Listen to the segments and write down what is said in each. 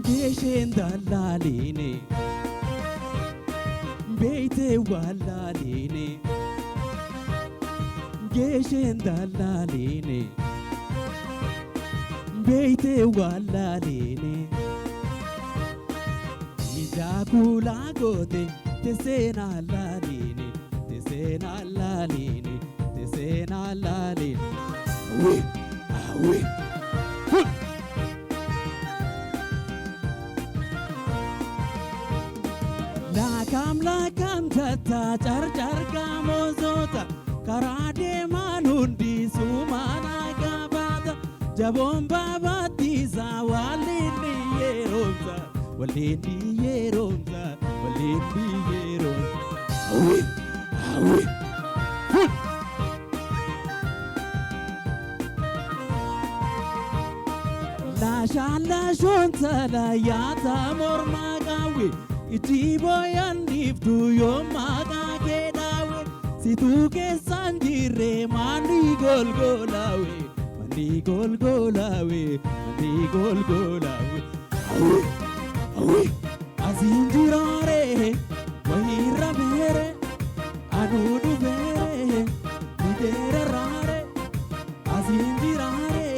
geeshen dallaaline beeyte wallaaline geeshen dallaaline beeyte wallaaline ijaakula goote tesena laaline tesena laaline tesena laaline awe awe lakam tata char kamozota karade manundi sumana gabata jabon babatiza walini yeronza walini yeronza walini yeronza awe awe la shala shonta la yata mormagawe itiboyan niftu yomaga kedawe situ ke sanjire mani golgolawe mani golgolawe mani golgolawe awe awe azinjirare wahira mere anudu mere nidera rare azinjirare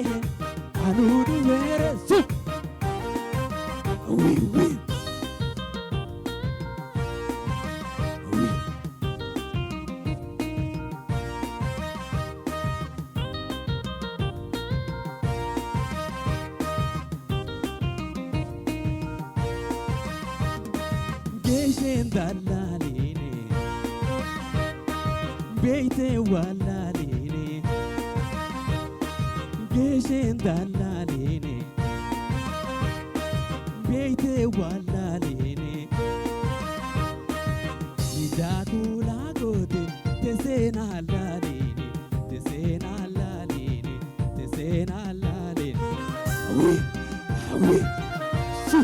anudu mere su awe awe geeshen dallaaline beeyte wallaaline geeshen dallaaline beeyte wallaaline ijaakula goote tesena laaline tesena laaline tesena laaline awe awe su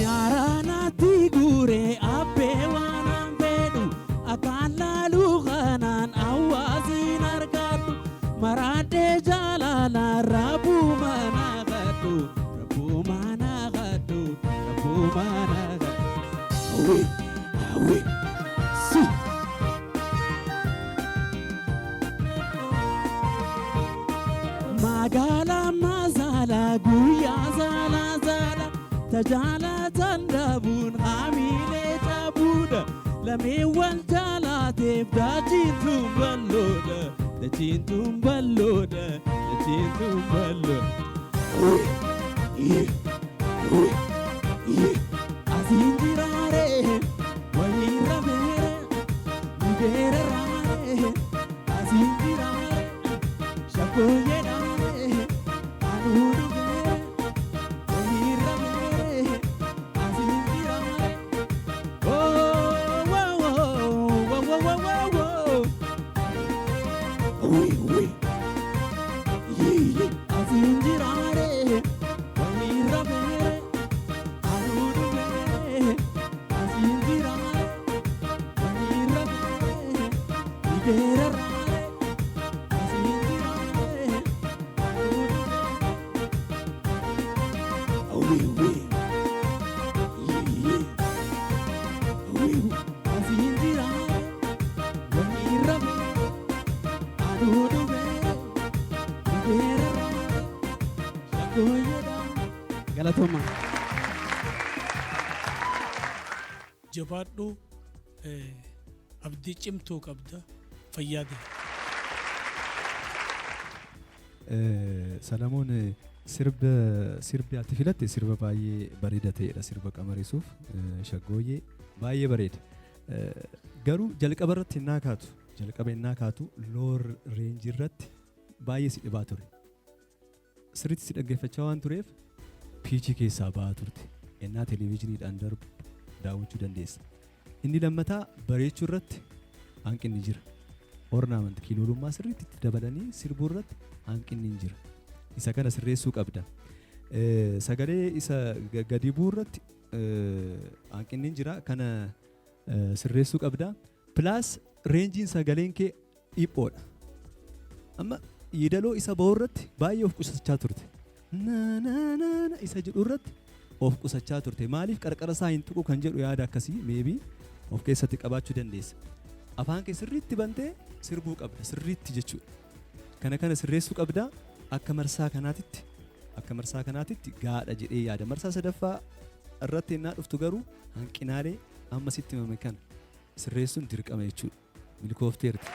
Nyaranati gure ape wanan bedu akala luganan awazin argatu marade jalala rabu managatu rabu managatu rabu managatu awe awe si magala mazala guya zala zala tajala tandabun hamile tabuda lamewan talatif dajintum balloda dajintum balloda dajintum balloda azinjirare wahira mere nidera rare azinjirare shakoyedare anudu mere wahira mere azinjirare oh wow wow wow wow wow wow oui azinjirare wahira mere anudu mere azinjirare wahira mere nidera rare azinjirare anudu oui azinjirare wahira mere anudu mere nidera rare shakoyeda galatoma jabaadhu abdii cimtuu qabda fayyaade. Salamoon sirbi ati filatte sirba baay'ee bareeda ta'edha. Sirba qamarisuuf shaggooyyee baay'ee bareeda. Garuu jalqaba irratti innaa kaatu loor reenjii irratti baay'ee si dhibaa ture. Sirriitti si dhaggeeffachaa waan tureef piichii keessaa ba'aa turte. Innaa televezyiiniidhaan darbu daawwachuu dandeessa. Inni lammataa bareechuu irratti hanqinni jira. Ornaament kiilolummaa sirriitti itti dabalanii sirbuu irratti hanqinni jira. Isa kana sirreessuu qabda. Sagalee isa gadi bu'u irratti hanqinni jira. Kana sirreessuu qabda. Plus reenjiin sagaleen kee dhiphoodha. Amma Yeedaloo isa ba'u irratti baay'ee of qusachaa turte. Na isa jedhu irratti of qusachaa turte. Maaliif qarqara isaa hin tuqu kan jedhu yaada akkasii meebii of keessatti qabaachuu dandeessa. Afaan kee sirriitti bantee sirbuu qabda sirriitti jechuudha. Kana sirreessuu qabda akka marsaa kanaatitti gaadha jedhee yaada. Marsaa sadaffaa irratti innaa dhuftu garuu hanqinaalee amma sitti himame kana sirreessuun dirqama jechuudha. Milkoofteerti.